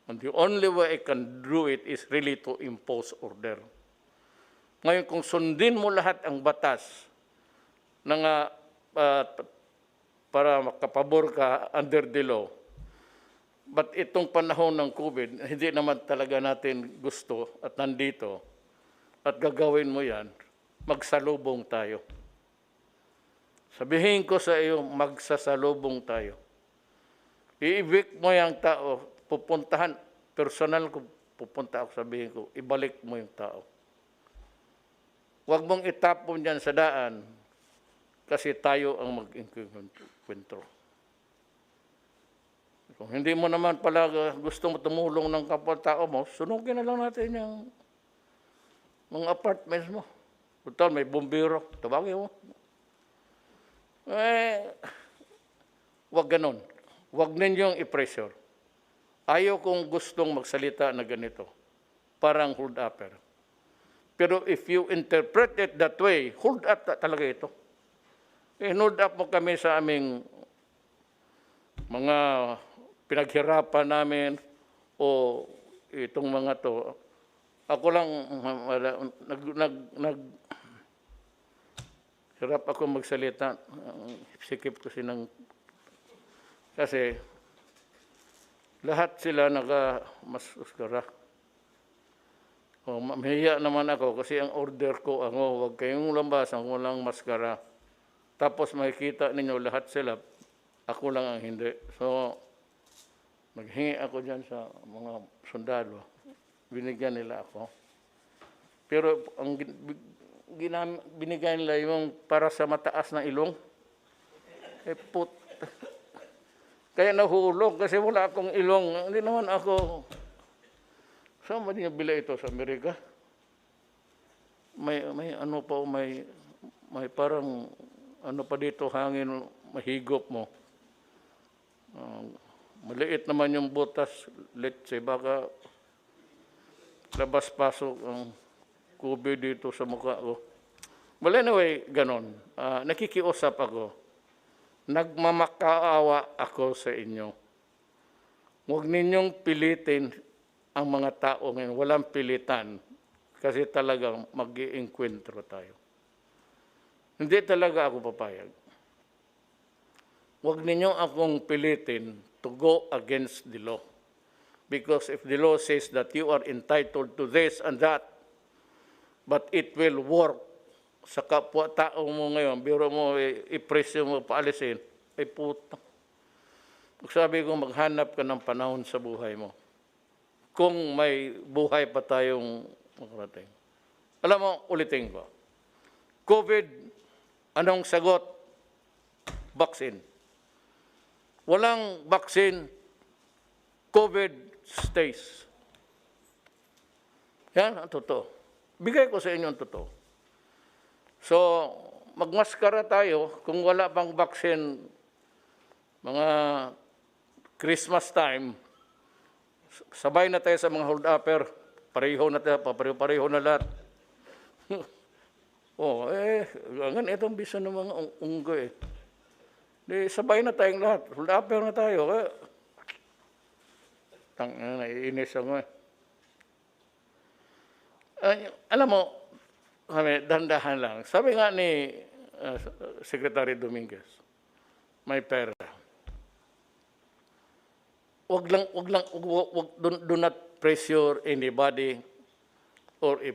And the only way I can do it is really to impose order. Ngayon, kung sundin mo lahat ang batas na para makapabor ka under the law, but itong panahon ng COVID, hindi naman talaga natin gusto at nandito, at gagawin mo yan, magsalubong tayo. Sabihin ko sa iyo, magsasalubong tayo. I-evict mo yung tao, pupuntahan, personal ko, pupunta ako, sabihin ko, ibalik mo yung tao. Huwag mong itapon yan sa daan kasi tayo ang mag-inkwentro. Kung hindi mo naman pala gusto mo tumulong ng kapwa-tao mo, sunugin na lang natin yung mga apartments mo. Total, may bumbiro, tawagin mo. Huwag ganon. Huwag ninyong i-pressure. Ayaw kong gustong magsalita na ganito. Parang hold-upper. Pero if you interpret it that way, hold up talaga ito. Hold up mo kami sa aming mga pinaghirapan namin o itong mga to. Ako lang, hirap ako magsalita. Sikip ko sinang, kasi lahat sila naka-maskara. O, mahiya naman ako kasi ang order ko, huwag kayong lambasan, walang maskara. Tapos makikita ninyo lahat sila, ako lang ang hindi. So, naghingi ako dyan sa mga sundalo. Binigyan nila ako. Pero ang binigyan nila yung para sa mataas na ilong. Kaya nahulog kasi wala akong ilong. Hindi naman ako. Saan ba niya bila ito? Sa Amerika? May ano pa, may parang ano pa dito hangin, mahigop mo. Maliit naman yung butas, let's say, baka labas-pasok ang COVID dito sa mukha ko. Well, anyway, ganon. Nakikiusap ako. Nagmamakaawa ako sa inyo. Huwag ninyong pilitin ang mga tao ngayon. Walang pilitan. Kasi talagang mag-iinkwentro tayo. Hindi talaga ako papayag. Huwag ninyong akong pilitin to go against the law. Because if the law says that you are entitled to this and that, but it will work sa kapwa-tao mo ngayon, biro mo, i-presyo mo, paalisin, ay puta. Sabi ko, maghanap ka ng panahon sa buhay mo. Kung may buhay pa tayong makarating. Alam mo, ulitin ko. COVID, anong sagot? Vaccine. Walang vaccine, COVID stays. Yan ang totoo. Bigay ko sa inyo ang totoo. So, magmaskara tayo kung wala pang vaccine mga Christmas time. Sabay na tayo sa mga hold-upper. Pareho na tayo, pareho na lahat. Itong bisa ng mga unggoy. Di, sabay na tayong lahat. Hold-upper na tayo. Naiinis ako alam mo, dandahan lang. Sabi nga ni Secretary Dominguez, may pera. Do not pressure anybody or a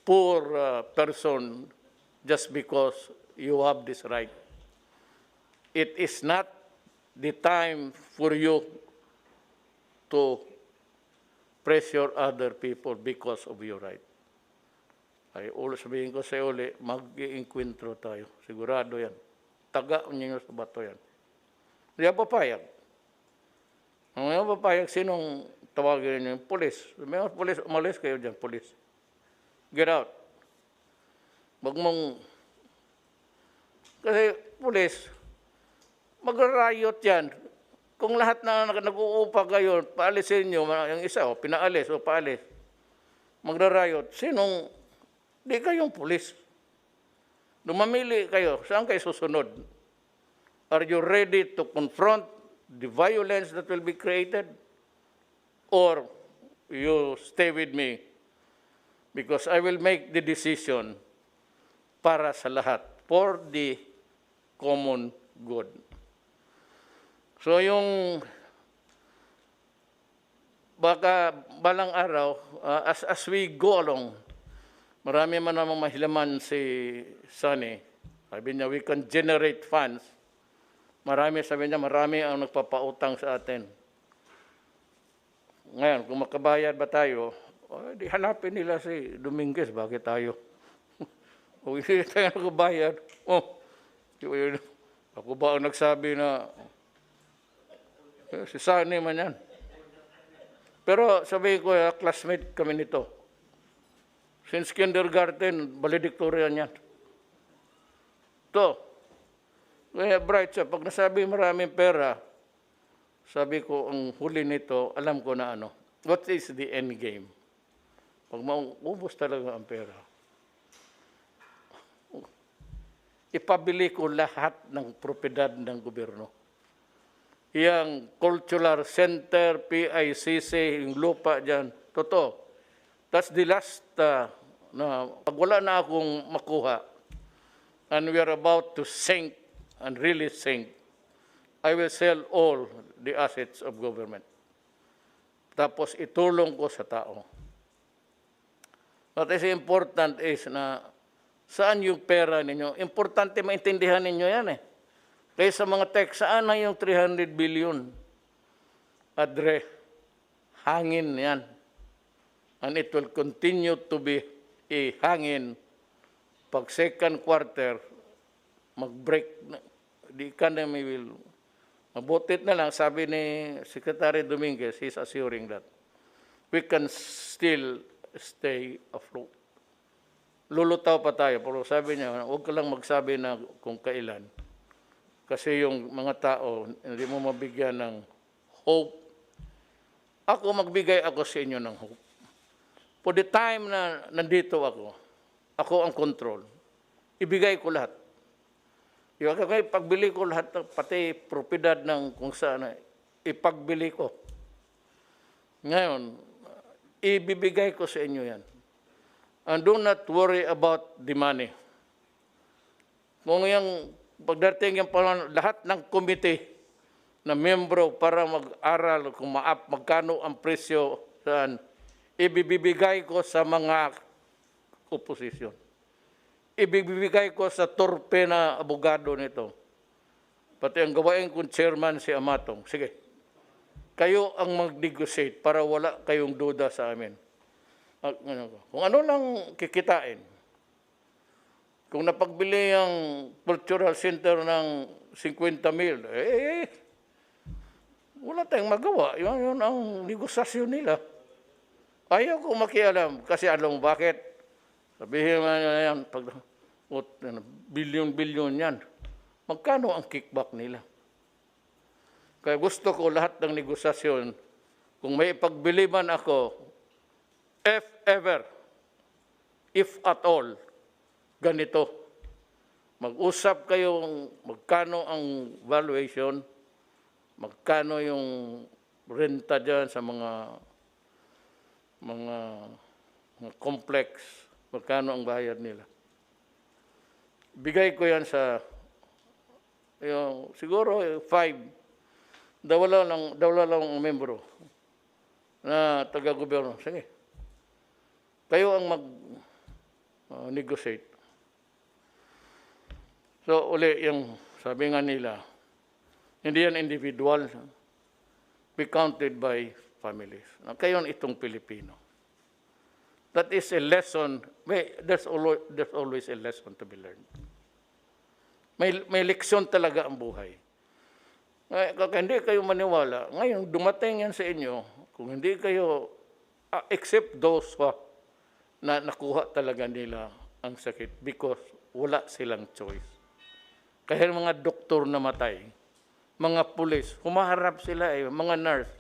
poor person just because you have this right. It is not the time for you to pressure other people because of your right. Ay, sabihin ko sa uli, mag-iinkwentro tayo. Sigurado yan. Taga ninyo sa bato yan. Hindi ako papayag. Ang mga papayag, sinong tawagin ninyo? Pulis. May pulis, umalis kayo dyan, pulis. Get out. Wag mong... Kasi pulis, mag-riot yan. Kung lahat na nag-uupa kayo, paalisin nyo, yung isa, pinaalis o paalis, magra-riot, sinong... Di kayong pulis. Lumamili kayo. Saan kayo susunod? Are you ready to confront the violence that will be created? Or you stay with me? Because I will make the decision para sa lahat. For the common good. So yung baka balang araw, as we go along, marami man namang mahilaman si Sunny. Sabi niya, we can generate funds. Sabi niya, marami ang nagpapautang sa atin. Ngayon, kung makabayad ba tayo, di hanapin nila si Dominguez, bakit tayo? Kung hindi tayo nakabayad, ako ba ang nagsabi na si Sunny man yan. Pero sabi ko, classmate kami nito. Since kindergarten, valedictorian yan. Kaya bright siya. Pag nasabi maraming pera, sabi ko, ang huli nito, alam ko na what is the end game? Pag maubos talaga ang pera, ipabili ko lahat ng propiedad ng gobyerno. Yang cultural center, PICC, yung lupa dyan, totoo. That's the last, pag wala na akong makuha, and we are about to sink, and really sink, I will sell all the assets of government. Tapos itulong ko sa tao. What is important is na saan yung pera ninyo? Importante maintindihan ninyo yan Kaya sa mga text, saan na yung 300 billion? Adre, hangin yan. And it will continue to be a hangin pag second quarter, mag-break, the economy will, mabutit na lang, sabi ni Secretary Dominguez, he's assuring that we can still stay afloat. Lulutaw pa tayo, pero sabi niya, huwag ka lang magsabi na kung kailan. Kasi yung mga tao, hindi mo mabigyan ng hope. Ako, magbigay ako sa inyo ng hope. For the time na nandito ako ang control. Ibigay ko lahat. Yung pagbili ko lahat, pati propiedad ng kung saan, ipagbili ko. Ngayon, ibibigay ko sa inyo yan. And do not worry about the money. Kung yung pagdating yung lahat ng committee na membro para mag-aral kung magkano ang presyo saan, ibibigay ko sa mga opposition. Ibibigay ko sa torpe na abogado nito. Pati ang gawain kong chairman si Amatong. Sige, kayo ang mag-negotiate para wala kayong duda sa amin. Kung ano lang kikitain. Kung napagbili ang cultural center ng 50 mil, wala tayong magawa. Yun ang negosasyon nila. Ayaw ko makialam kasi alam mo bakit? Sabihin mo na yan, bilyon-bilyon yan. Magkano ang kickback nila? Kaya gusto ko lahat ng negosasyon, kung may ipagbili man ako, if ever, if at all, ganito. Mag-usap kayong magkano ang valuation, magkano yung renta dyan sa mga complex, magkano ang bayad nila. Bigay ko yan sa, siguro 5, dawala lang ang membro na taga-gobyerno. Sige, kayo ang mag-negotiate. So, uli, yung sabi nga nila, hindi yan individual, be counted by families. Kayo itong Pilipino. That is a lesson. There's always a lesson to be learned. May leksyon talaga ang buhay. Kaya hindi kayo maniwala. Ngayon, dumating yan sa inyo, kung hindi kayo, except those na nakuha talaga nila ang sakit because wala silang choice. Kaya mga doktor namatay, mga pulis, humaharap sila mga nurse,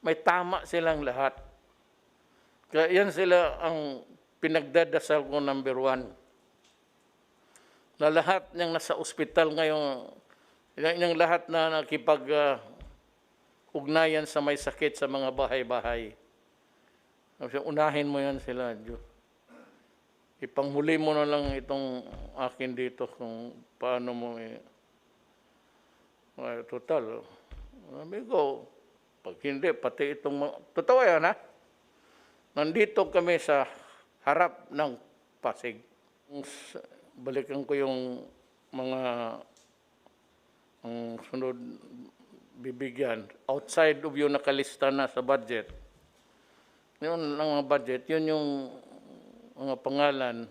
may tama silang lahat. Kaya yan sila ang pinagdadasal ko number 1. Na lahat niyang nasa ospital ngayon, yung lahat na nakipag-ugnayan sa may sakit sa mga bahay-bahay. Unahin mo yan sila, Diyos. Ipanghuli mo na lang itong akin dito kung paano mo total. Sabi ko, pag hindi, pati itong totoo yan, ha? Nandito kami sa harap ng Pasig. Balikan ko yung mga ang sunod bibigyan. Outside of yung nakalista na sa budget. Yun ang mga budget, yun yung mga pangalan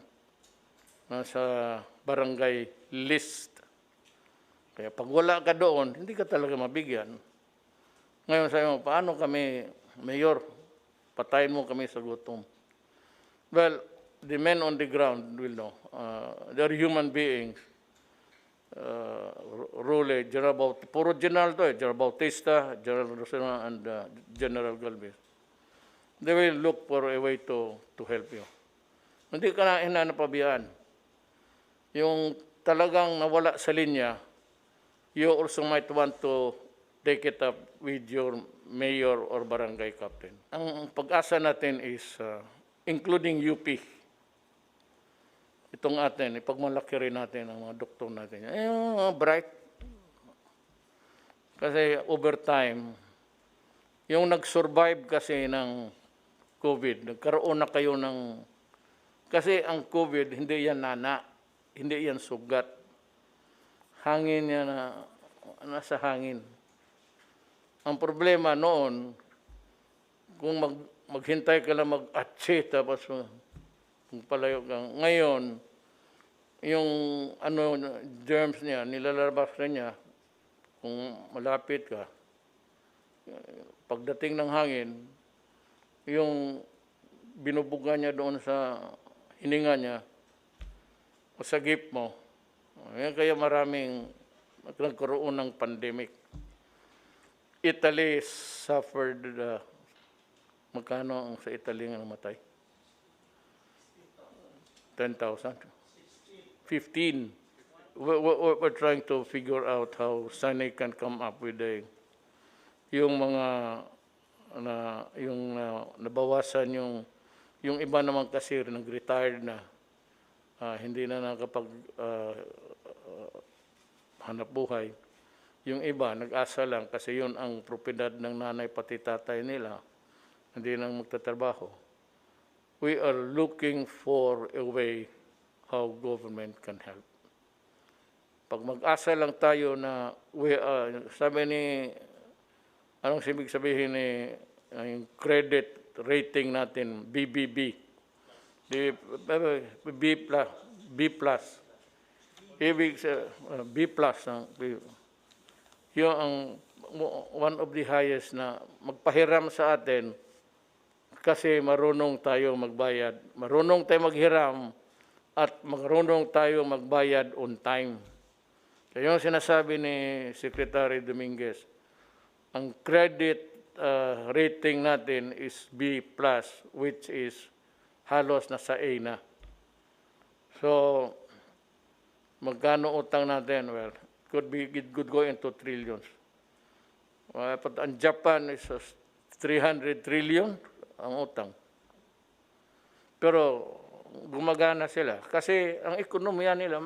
na sa barangay list. Kaya pag wala ka doon, hindi ka talaga mabigyan. Ngayon sabi mo, paano kami, Mayor, patayin mo kami sa gutom? Well, the men on the ground will know. They're human beings. Rule, puro general to General Bautista, General Rosena, and General Galvez. They will look for a way to help you. Hindi ka na hinanapabihan. Yung talagang nawala sa linya, you also might want to take it up with your mayor or barangay captain. Ang pag-asa natin is, including UP, itong atin, ipagmalaki rin natin ang mga doktor natin. Yung mga bright. Kasi over time, yung nag-survive kasi ng COVID, nagkaroon na kayo ng, kasi ang COVID, hindi yan nana, hindi yan sugat. Hangin yan nasa hangin. Ang problema noon, kung maghintay ka lang mag-atse, tapos kung palayo kang, ngayon, yung germs niya, nilalabas na niya, kung malapit ka, pagdating ng hangin, yung binubuga niya doon sa hininga niya, o sa gip mo, kaya maraming nagkaroon ng pandemic. Italy suffered, magkano ang sa Italy ang namatay? 10,000? 15. We're trying to figure out how Sani can come up with yung mga nabawasan yung iba naman kasi nag-retired na, hindi na nakapag hanap buhay. Yung iba nag-asa lang kasi yun ang propiedad ng nanay pati tatay nila, hindi nang magtatrabaho. We are looking for a way how government can help. Pag mag-asa lang tayo na sabi ni, anong ibig sabihin ni yung credit rating natin, BBB, B plus, B plus, ibig B plus, yun ang one of the highest na magpahiram sa atin kasi marunong tayo magbayad, marunong tayo maghiram at marunong tayo magbayad on time. Kaya yung sinasabi ni Secretary Dominguez, ang credit rating natin is B+, which is halos nasa A na. So, magkano utang natin? Well, it could go into trillions. But ang Japan is 300 trillion ang utang. Pero gumagana sila kasi ang ekonomiya nila,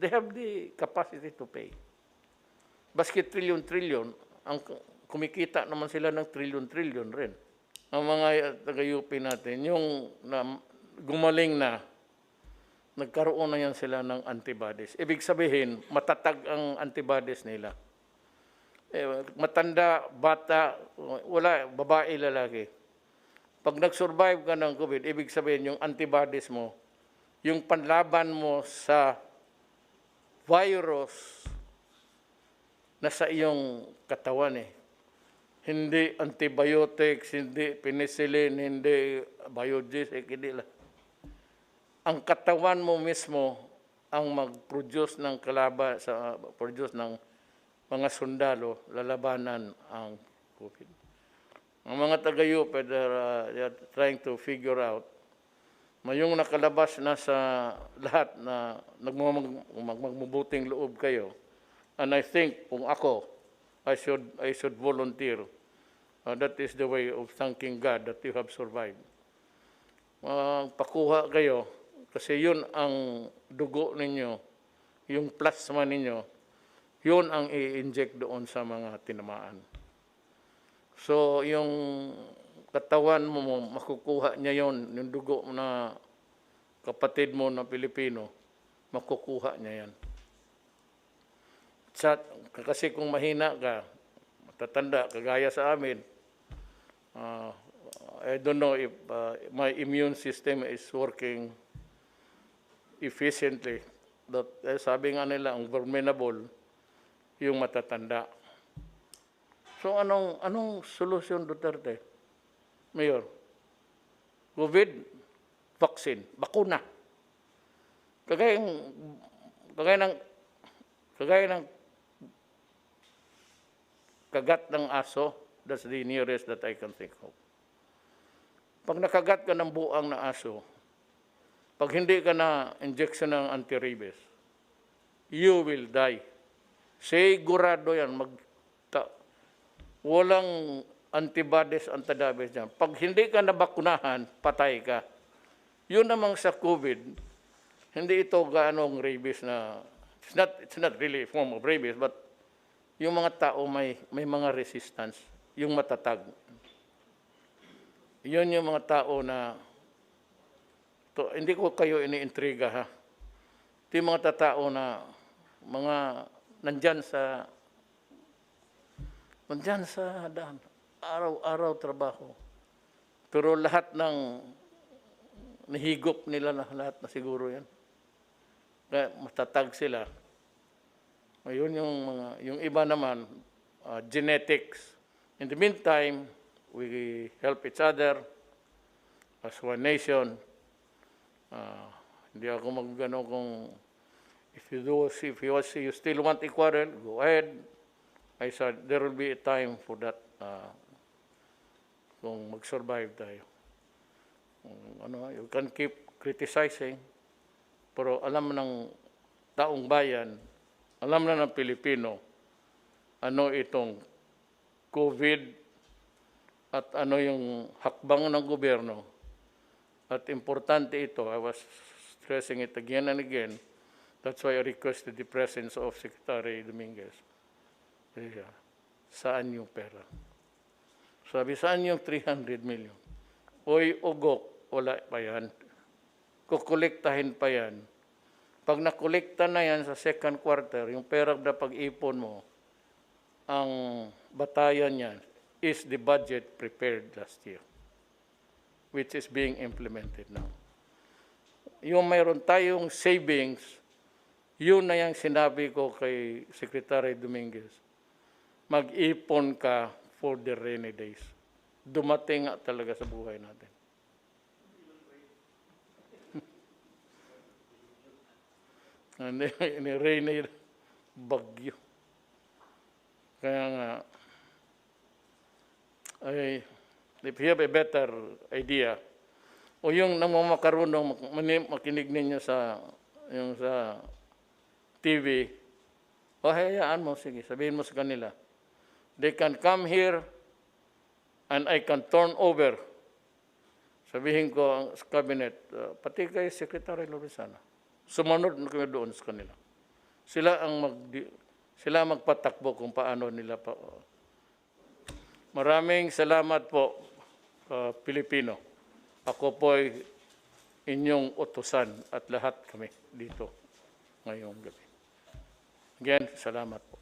they have the capacity to pay. Baski trillion, ang kumikita naman sila ng trillion rin. Ang mga taga-UP natin, yung gumaling na, nagkaroon na yan sila ng antibodies. Ibig sabihin, matatag ang antibodies nila. Matanda, bata, wala, babae, lalaki. Pag nag-survive ka ng COVID, ibig sabihin yung antibodies mo, yung panlaban mo sa virus na sa iyong katawan Hindi antibiotics, hindi penicillin, hindi biogesic, hindi lang. Ang katawan mo mismo ang mag-produce ng produce ng mga sundalo, lalabanan ang COVID. Ang mga taga-UP, they're trying to figure out, yung nakalabas na sa lahat na magmabuting loob kayo, and I think kung ako, I should volunteer. That is the way of thanking God that you have survived. Pakuha kayo, kasi yun ang dugo ninyo, yung plasma ninyo, yun ang i-inject doon sa mga tinamaan. So, yung katawan mo, makukuha niya yun, yung dugo na kapatid mo na Pilipino, makukuha niya yan. Kasi kung mahina ka, matatanda, kagaya sa amin, I don't know if my immune system is working efficiently. Sabi nga nila, ang vulnerable, yung matatanda. So anong solusyon, Duterte? Mayor, COVID, vaccine, bakuna. Kagaya ng kagat ng aso, that's the nearest that I can think of. Pag nakagat ka ng buang na aso, pag hindi ka na injection ng anti-rabies, you will die. Sigurado yan, walang antibodies, antibodies dyan. Pag hindi ka nabakunahan, patay ka. Yun namang sa COVID, hindi ito gaanong rabies na, it's not really a form of rabies, but yung mga tao may mga resistance, yung matatag. Yun yung mga tao na, hindi ko kayo iniintriga ha. Ito yung mga tao na, nandyan sa daan, araw-araw trabaho. Pero lahat ng nahigop nila lahat na siguro yan. Kaya matatag sila. Ayun yung iba naman, genetics. In the meantime, we help each other as one nation. Hindi ako kung if you still want a quarrel, go ahead. I said, there will be a time for that kung mag-survive tayo. You can keep criticizing, pero alam ng taong bayan, alam na ng Pilipino, ano itong COVID at ano yung hakbang ng gobyerno. At importante ito, I was stressing it again and again. That's why I requested the presence of Secretary Dominguez. Saan yung pera? Sabi, saan yung 300 million? Oy, ugok, wala pa yan. Kukolektahin pa yan. Pag nakolekta na yan sa second quarter, yung pera na pag-ipon mo, ang batayan yan is the budget prepared last year, which is being implemented now. Yung mayroon tayong savings, yun na yung sinabi ko kay Secretary Dominguez. Mag-ipon ka for the rainy days. Dumating nga talaga sa buhay natin. Ni rainy bagyo. Kaya nga, if you have a better idea, o yung namamakarunong makinig ninyo sa TV, o hayaan mo, sige, sabihin mo sa kanila, they can come here and I can turn over. Sabihin ko sa cabinet, pati kay Secretary Lorenzana, sumunod na kami doon sa kanila. Sila magpatakbo kung paano nila pa. Maraming salamat po, Pilipino. Ako po'y inyong utusan at lahat kami dito ngayong gabi. Again, salamat po.